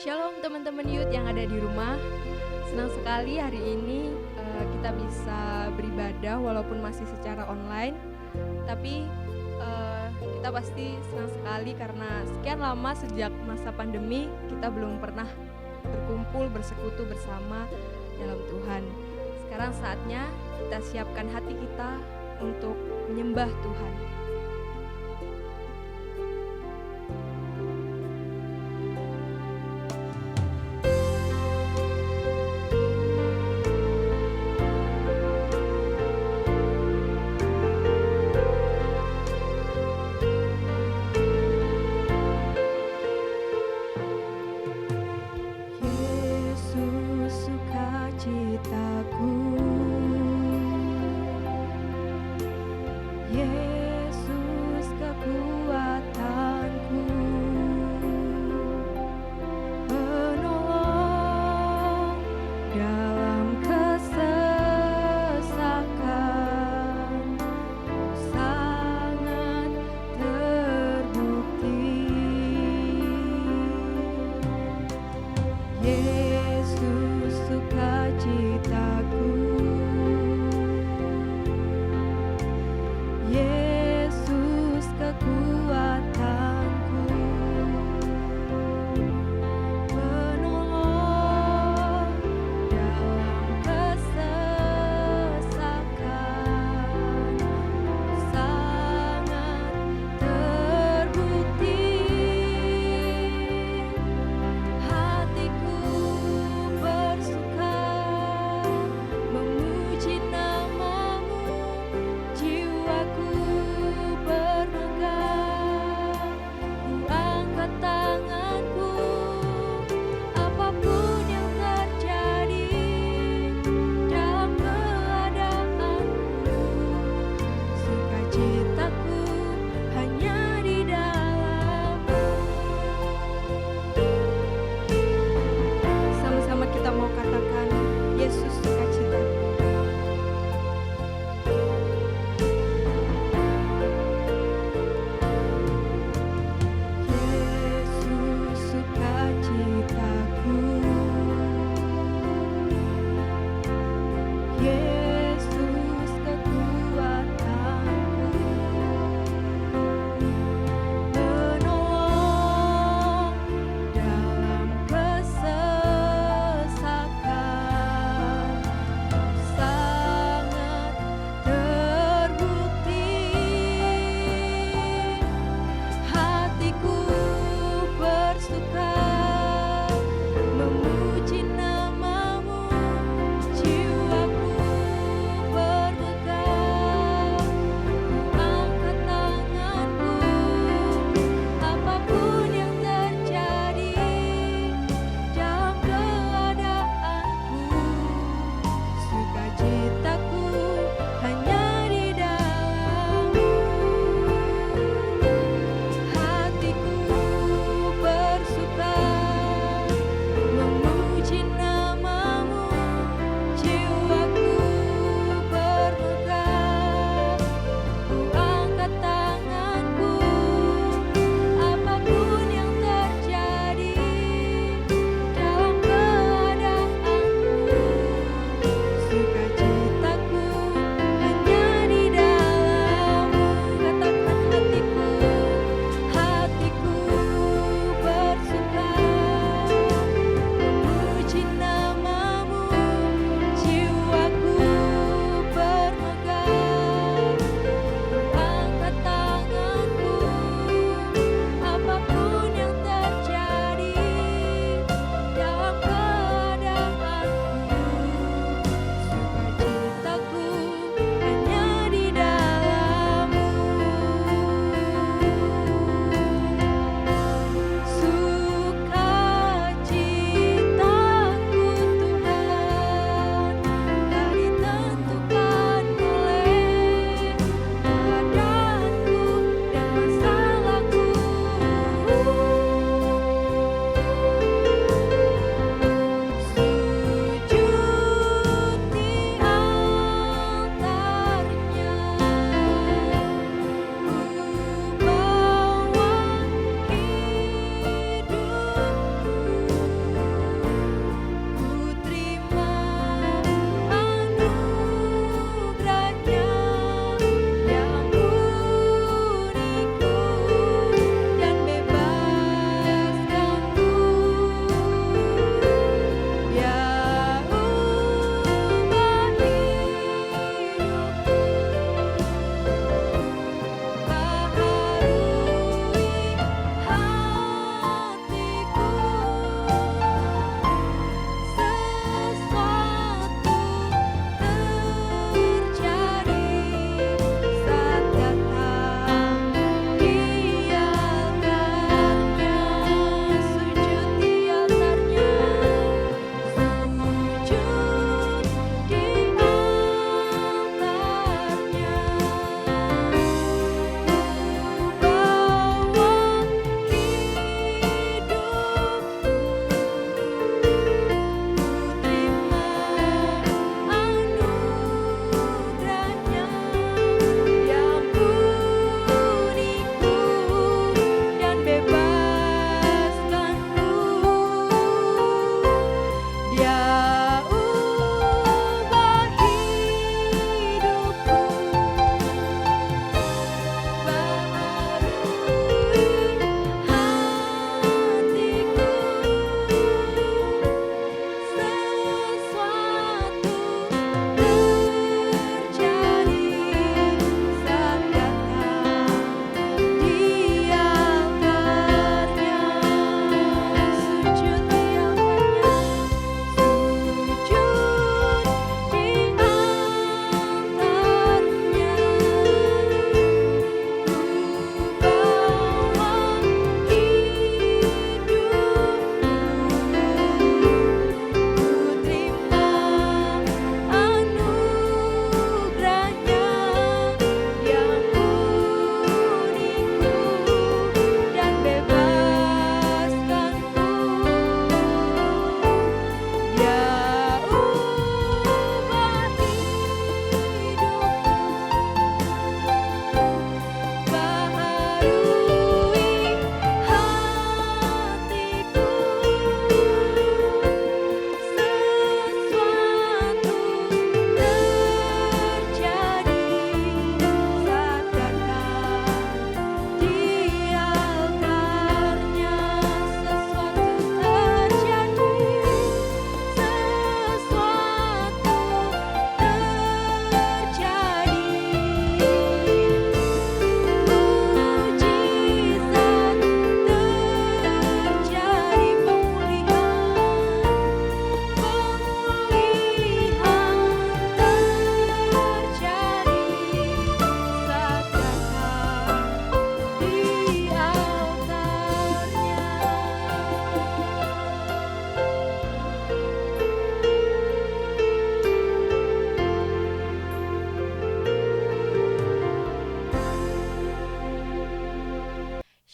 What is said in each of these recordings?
Shalom teman-teman youth yang ada di rumah. Senang sekali hari ini kita bisa beribadah walaupun masih secara online. Tapi kita pasti senang sekali karena sekian lama sejak masa pandemi kita belum pernah berkumpul, bersekutu bersama dalam Tuhan. Sekarang saatnya kita siapkan hati kita untuk menyembah Tuhan. Yeah.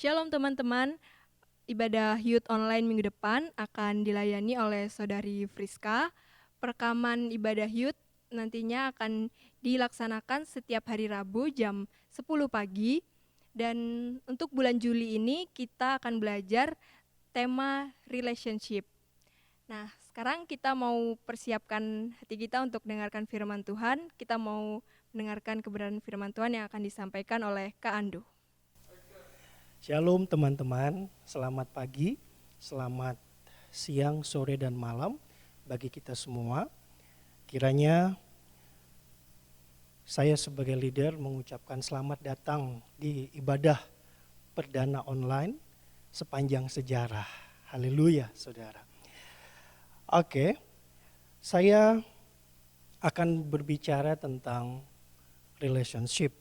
Shalom teman-teman, ibadah Youth Online minggu depan akan dilayani oleh Saudari Friska. Perekaman ibadah Youth nantinya akan dilaksanakan setiap hari Rabu jam 10 pagi. Dan untuk bulan Juli ini kita akan belajar tema relationship. Nah, sekarang kita mau persiapkan hati kita untuk dengarkan firman Tuhan. Kita mau mendengarkan kebenaran firman Tuhan yang akan disampaikan oleh Kak Andu. Shalom teman-teman, selamat pagi, selamat siang, sore, dan malam bagi kita semua. Kiranya saya sebagai leader mengucapkan selamat datang di ibadah perdana online sepanjang sejarah. Haleluya, saudara. Oke, saya akan berbicara tentang relationship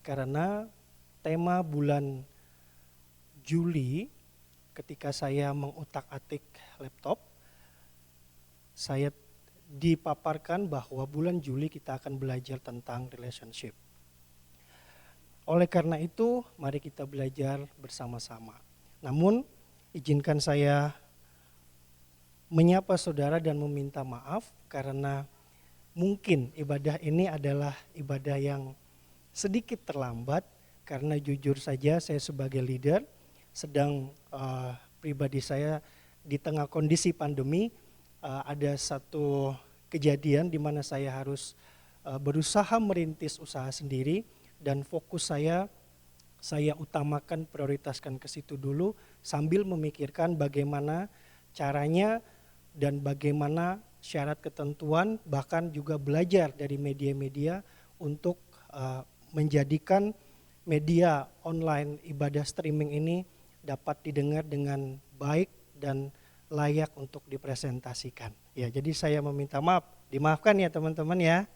karena tema bulan Juli ketika saya mengutak-atik laptop, saya dipaparkan bahwa bulan Juli kita akan belajar tentang relationship. Oleh karena itu, mari kita belajar bersama-sama. Namun, izinkan saya menyapa saudara dan meminta maaf karena mungkin ibadah ini adalah ibadah yang sedikit terlambat karena jujur saja saya sebagai leader sedang pribadi saya di tengah kondisi pandemi ada satu kejadian di mana saya harus berusaha merintis usaha sendiri dan fokus saya utamakan prioritaskan ke situ dulu sambil memikirkan bagaimana caranya dan bagaimana syarat ketentuan bahkan juga belajar dari media-media untuk menjadikan media online ibadah streaming ini dapat didengar dengan baik dan layak untuk dipresentasikan. Ya, jadi saya meminta maaf, dimaafkan ya teman-teman ya.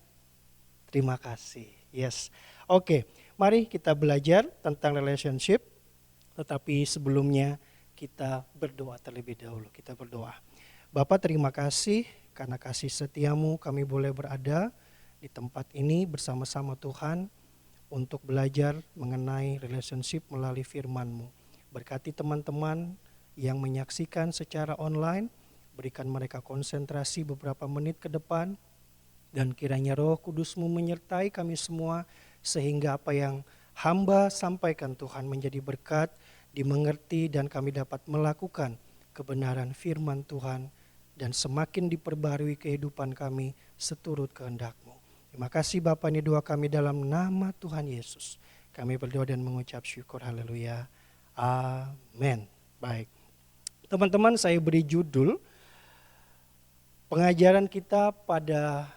Terima kasih. Yes. Oke, mari kita belajar tentang relationship. Tetapi sebelumnya kita berdoa terlebih dahulu. Kita berdoa. Bapak, terima kasih karena kasih setiamu kami boleh berada di tempat ini bersama-sama Tuhan untuk belajar mengenai relationship melalui firman-Mu. Berkati teman-teman yang menyaksikan secara online, berikan mereka konsentrasi beberapa menit ke depan, dan kiranya Roh Kudus-Mu menyertai kami semua, sehingga apa yang hamba sampaikan Tuhan menjadi berkat, dimengerti dan kami dapat melakukan kebenaran firman Tuhan, dan semakin diperbarui kehidupan kami seturut kehendak-Mu. Terima kasih Bapa, ini doa kami dalam nama Tuhan Yesus. Kami berdoa dan mengucap syukur, haleluya. Amin. Baik. Teman-teman, saya beri judul pengajaran kita pada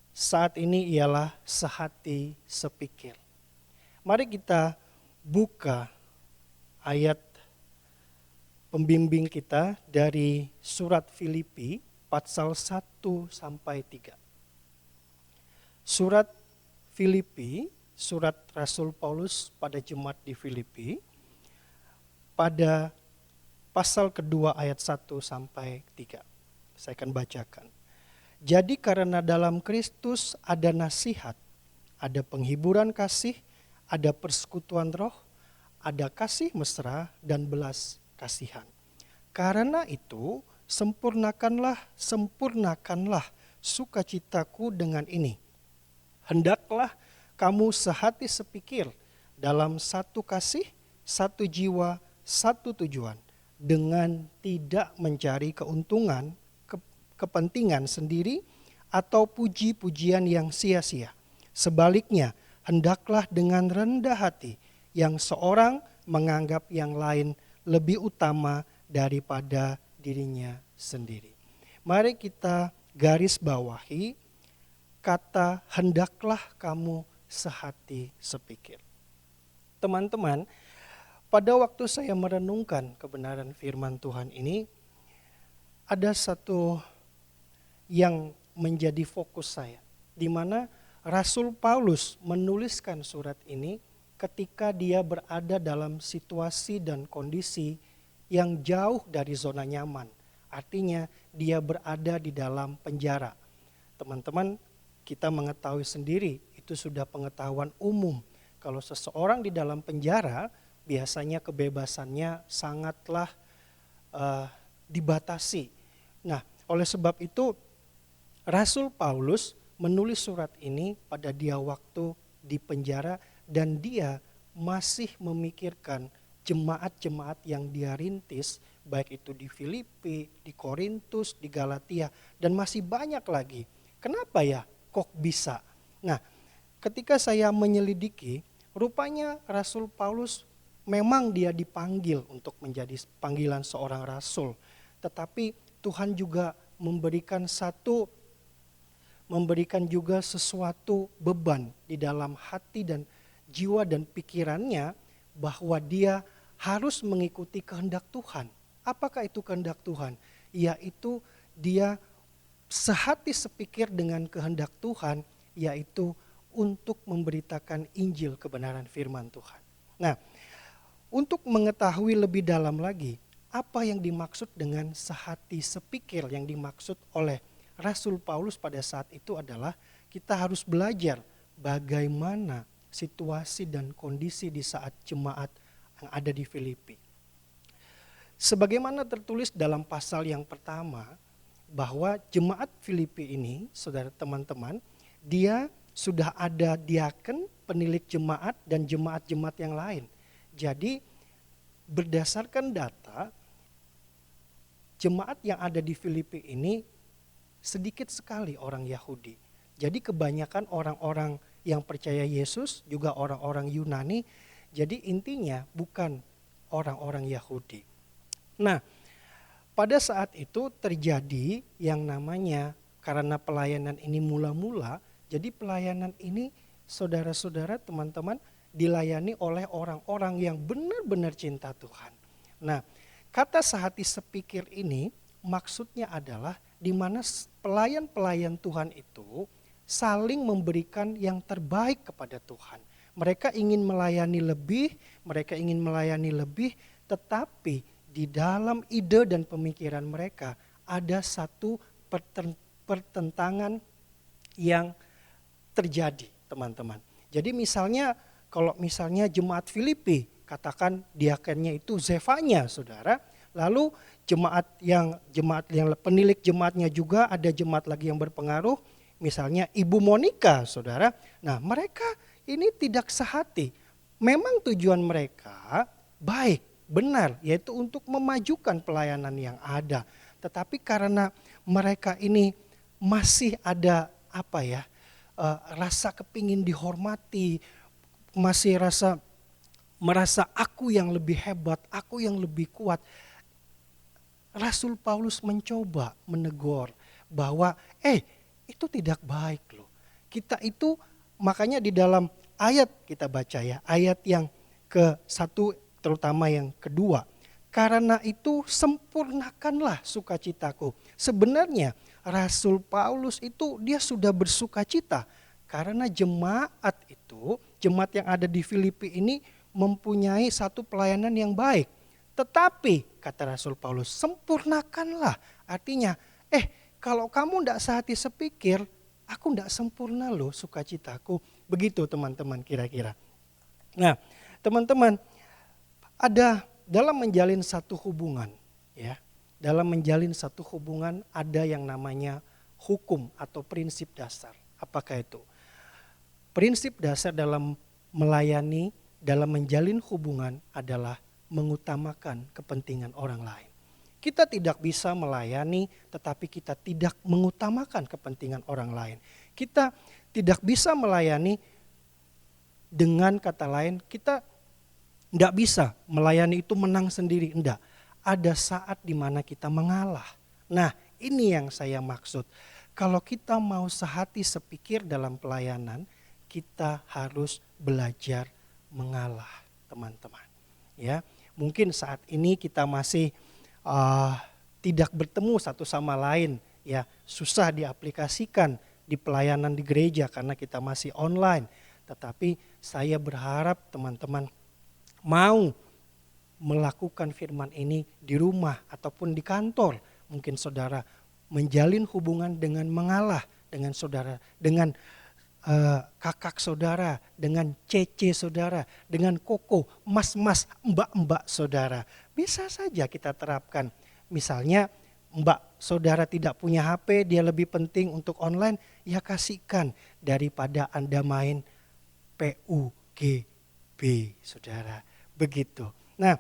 saat ini ialah sehati sepikir. Mari kita buka ayat pembimbing kita dari surat Filipi pasal 1 sampai 3. Surat Filipi, surat Rasul Paulus pada jemaat di Filipi, pada pasal kedua ayat 1 sampai 3. Saya akan bacakan. Jadi karena dalam Kristus ada nasihat, ada penghiburan kasih, ada persekutuan roh, ada kasih mesra dan belas kasihan. Karena itu sempurnakanlah sukacitaku dengan ini. Hendaklah kamu sehati sepikir dalam satu kasih, satu jiwa, satu tujuan, dengan tidak mencari keuntungan, kepentingan sendiri atau puji-pujian yang sia-sia. Sebaliknya, hendaklah dengan rendah hati yang seorang menganggap yang lain lebih utama daripada dirinya sendiri. Mari kita garis bawahi kata hendaklah kamu sehati sepikir. Teman-teman, pada waktu saya merenungkan kebenaran firman Tuhan ini, ada satu yang menjadi fokus saya, di mana Rasul Paulus menuliskan surat ini ketika dia berada dalam situasi dan kondisi yang jauh dari zona nyaman. Artinya dia berada di dalam penjara. Teman-teman, kita mengetahui sendiri, itu sudah pengetahuan umum. Kalau seseorang di dalam penjara, biasanya kebebasannya sangatlah dibatasi. Nah, oleh sebab itu Rasul Paulus menulis surat ini pada dia waktu di penjara dan dia masih memikirkan jemaat-jemaat yang dia rintis, baik itu di Filipi, di Korintus, di Galatia, dan masih banyak lagi. Kenapa ya kok bisa? Nah, ketika saya menyelidiki, rupanya Rasul Paulus memang dia dipanggil untuk menjadi panggilan seorang rasul. Tetapi Tuhan juga memberikan juga sesuatu beban di dalam hati dan jiwa dan pikirannya bahwa dia harus mengikuti kehendak Tuhan. Apakah itu kehendak Tuhan? Yaitu dia sehati sepikir dengan kehendak Tuhan, yaitu untuk memberitakan Injil kebenaran firman Tuhan. Nah, untuk mengetahui lebih dalam lagi apa yang dimaksud dengan sehati sepikir yang dimaksud oleh Rasul Paulus pada saat itu adalah kita harus belajar bagaimana situasi dan kondisi di saat jemaat yang ada di Filipi. Sebagaimana tertulis dalam pasal yang pertama bahwa jemaat Filipi ini, saudara teman-teman, dia sudah ada diaken, penilik jemaat dan jemaat-jemaat yang lain. Jadi berdasarkan data, jemaat yang ada di Filipi ini sedikit sekali orang Yahudi. Jadi kebanyakan orang-orang yang percaya Yesus juga orang-orang Yunani. Jadi intinya bukan orang-orang Yahudi. Nah, pada saat itu terjadi yang namanya karena pelayanan ini mula-mula, jadi pelayanan ini saudara-saudara teman-teman dilayani oleh orang-orang yang benar-benar cinta Tuhan. Nah, kata sehati sepikir ini maksudnya adalah di mana pelayan-pelayan Tuhan itu saling memberikan yang terbaik kepada Tuhan. Mereka ingin melayani lebih, tetapi di dalam ide dan pemikiran mereka ada satu pertentangan yang terjadi, teman-teman. Jadi kalau misalnya jemaat Filipi, katakan diakennya itu Zefanya, saudara. Lalu jemaat yang penilik jemaatnya juga ada jemaat lagi yang berpengaruh, misalnya Ibu Monica, saudara. Nah, mereka ini tidak sehati. Memang tujuan mereka baik, benar, yaitu untuk memajukan pelayanan yang ada. Tetapi karena mereka ini masih ada rasa kepingin dihormati, masih merasa aku yang lebih hebat, aku yang lebih kuat. Rasul Paulus mencoba menegur bahwa itu tidak baik loh. Kita itu makanya di dalam ayat kita baca ya, ayat yang ke-1 terutama yang kedua. Karena itu sempurnakanlah sukacitaku. Sebenarnya Rasul Paulus itu dia sudah bersukacita karena jemaat yang ada di Filipi ini mempunyai satu pelayanan yang baik. Tetapi kata Rasul Paulus, sempurnakanlah. Artinya, kalau kamu tidak sehati sepikir, aku tidak sempurna loh sukacitaku. Begitu teman-teman kira-kira. Nah, teman-teman, ada dalam menjalin satu hubungan, ya. Dalam menjalin satu hubungan ada yang namanya hukum atau prinsip dasar. Apakah itu? Prinsip dasar dalam melayani, dalam menjalin hubungan adalah mengutamakan kepentingan orang lain. Kita tidak bisa melayani tetapi kita tidak mengutamakan kepentingan orang lain. Kita tidak bisa melayani dengan kata lain, kita tidak bisa melayani itu menang sendiri, enggak. Ada saat di mana kita mengalah. Nah, ini yang saya maksud. Kalau kita mau sehati sepikir dalam pelayanan, kita harus belajar mengalah, teman-teman. Ya, mungkin saat ini kita masih tidak bertemu satu sama lain, ya, susah diaplikasikan di pelayanan di gereja karena kita masih online. Tetapi saya berharap teman-teman mau melakukan firman ini di rumah ataupun di kantor. Mungkin saudara menjalin hubungan dengan mengalah dengan saudara, dengan kakak saudara, dengan cece saudara, dengan koko, mas-mas, mbak-mbak saudara. Bisa saja kita terapkan. Misalnya mbak saudara tidak punya HP, dia lebih penting untuk online, ya kasihkan daripada Anda main PUGB, saudara. Begitu. Nah,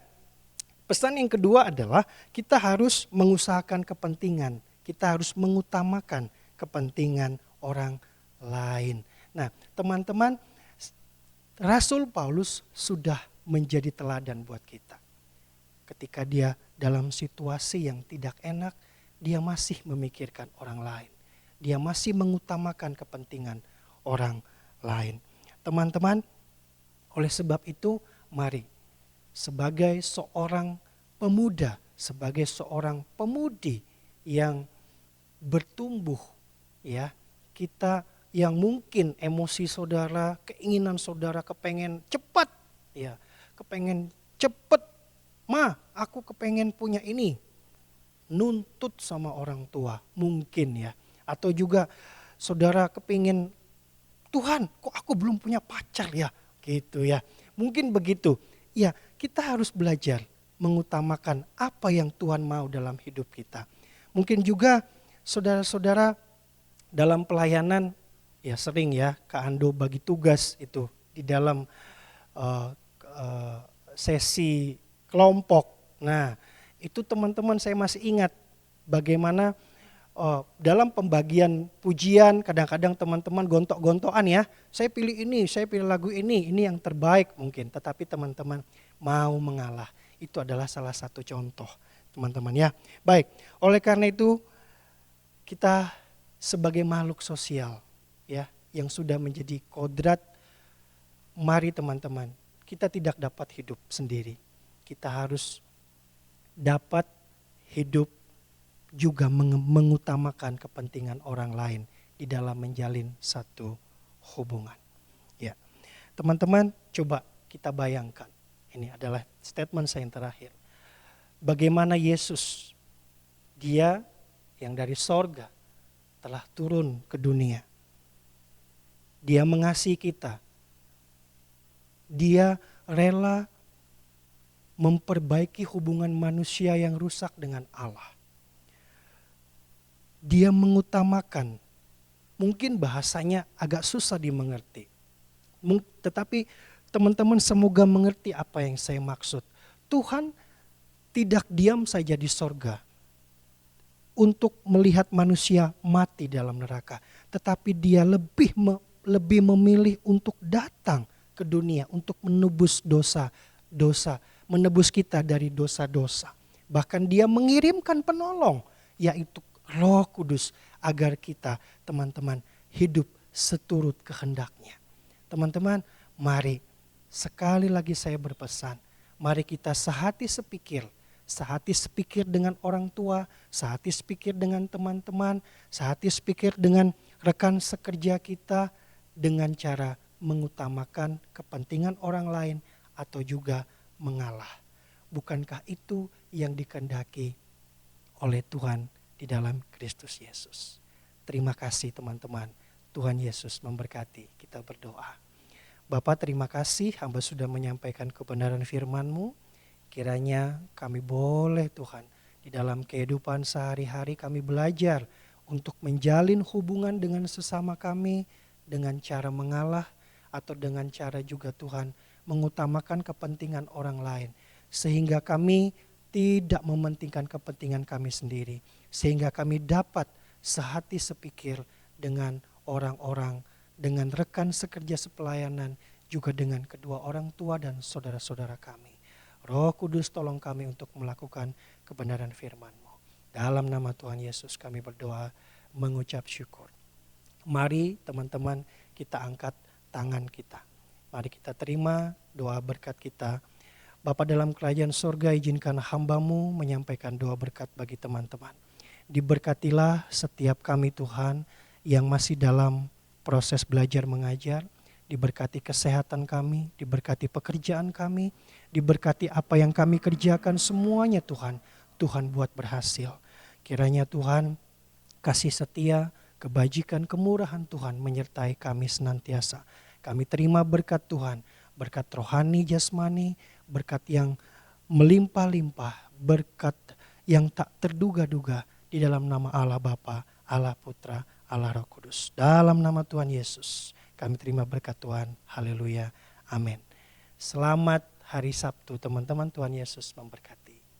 pesan yang kedua adalah kita harus mengusahakan kepentingan. Kita harus mengutamakan kepentingan orang lain. Nah, teman-teman, Rasul Paulus sudah menjadi teladan buat kita. Ketika dia dalam situasi yang tidak enak, dia masih memikirkan orang lain. Dia masih mengutamakan kepentingan orang lain. Teman-teman, oleh sebab itu, mari sebagai seorang pemuda, sebagai seorang pemudi yang bertumbuh, ya, kita yang mungkin emosi saudara, keinginan saudara kepengen cepat, ya, kepengen cepet, aku kepengen punya ini, nuntut sama orang tua, mungkin ya, atau juga saudara kepingin, Tuhan kok aku belum punya pacar ya, gitu ya, mungkin begitu, ya kita harus belajar mengutamakan apa yang Tuhan mau dalam hidup kita. Mungkin juga saudara-saudara dalam pelayanan, ya sering ya Kak Ando bagi tugas itu di dalam sesi kelompok. Nah itu teman-teman saya masih ingat bagaimana dalam pembagian pujian kadang-kadang teman-teman gontok-gontokan ya. Saya pilih ini, saya pilih lagu ini yang terbaik mungkin. Tetapi teman-teman mau mengalah. Itu adalah salah satu contoh teman-teman ya. Baik, oleh karena itu kita sebagai makhluk sosial ya yang sudah menjadi kodrat, mari teman-teman, kita tidak dapat hidup sendiri. Kita harus dapat hidup juga mengutamakan kepentingan orang lain di dalam menjalin satu hubungan. Ya, teman-teman, coba kita bayangkan. Ini adalah statement saya yang terakhir. Bagaimana Yesus, dia yang dari sorga telah turun ke dunia. Dia mengasihi kita. Dia rela memperbaiki hubungan manusia yang rusak dengan Allah. Dia mengutamakan, mungkin bahasanya agak susah dimengerti. Tetapi teman-teman semoga mengerti apa yang saya maksud. Tuhan tidak diam saja di sorga untuk melihat manusia mati dalam neraka. Tetapi dia lebih memilih untuk datang ke dunia untuk menebus dosa-dosa. Menebus kita dari dosa-dosa. Bahkan dia mengirimkan penolong, yaitu Roh Kudus, agar kita teman-teman hidup seturut kehendaknya. Teman-teman, mari sekali lagi saya berpesan, mari kita sehati sepikir dengan orang tua, sehati sepikir dengan teman-teman, sehati sepikir dengan rekan sekerja kita, dengan cara mengutamakan kepentingan orang lain atau juga mengalah. Bukankah itu yang dikehendaki oleh Tuhan di dalam Kristus Yesus? Terima kasih teman-teman. Tuhan Yesus memberkati. Kita berdoa. Bapa, terima kasih hamba sudah menyampaikan kebenaran firman-Mu. Kiranya kami boleh Tuhan di dalam kehidupan sehari-hari kami belajar untuk menjalin hubungan dengan sesama kami dengan cara mengalah atau dengan cara juga Tuhan mengutamakan kepentingan orang lain. Sehingga kami tidak mementingkan kepentingan kami sendiri. Sehingga kami dapat sehati sepikir dengan orang-orang, dengan rekan sekerja sepelayanan, juga dengan kedua orang tua dan saudara-saudara kami. Roh Kudus tolong kami untuk melakukan kebenaran firman-Mu. Dalam nama Tuhan Yesus kami berdoa mengucap syukur. Mari teman-teman kita angkat tangan kita. Mari kita terima doa berkat kita. Bapa dalam kerajaan surga, izinkan hamba-Mu menyampaikan doa berkat bagi teman-teman. Diberkatilah setiap kami Tuhan yang masih dalam proses belajar mengajar. Diberkati kesehatan kami, diberkati pekerjaan kami, diberkati apa yang kami kerjakan semuanya Tuhan. Tuhan buat berhasil. Kiranya Tuhan kasih setia, kebajikan, kemurahan Tuhan menyertai kami senantiasa. Kami terima berkat Tuhan, berkat rohani, jasmani, berkat yang melimpah-limpah, berkat yang tak terduga-duga di dalam nama Allah Bapa, Allah Putra, Allah Roh Kudus. Dalam nama Tuhan Yesus, kami terima berkat Tuhan. Haleluya. Amin. Selamat hari Sabtu teman-teman, Tuhan Yesus memberkati.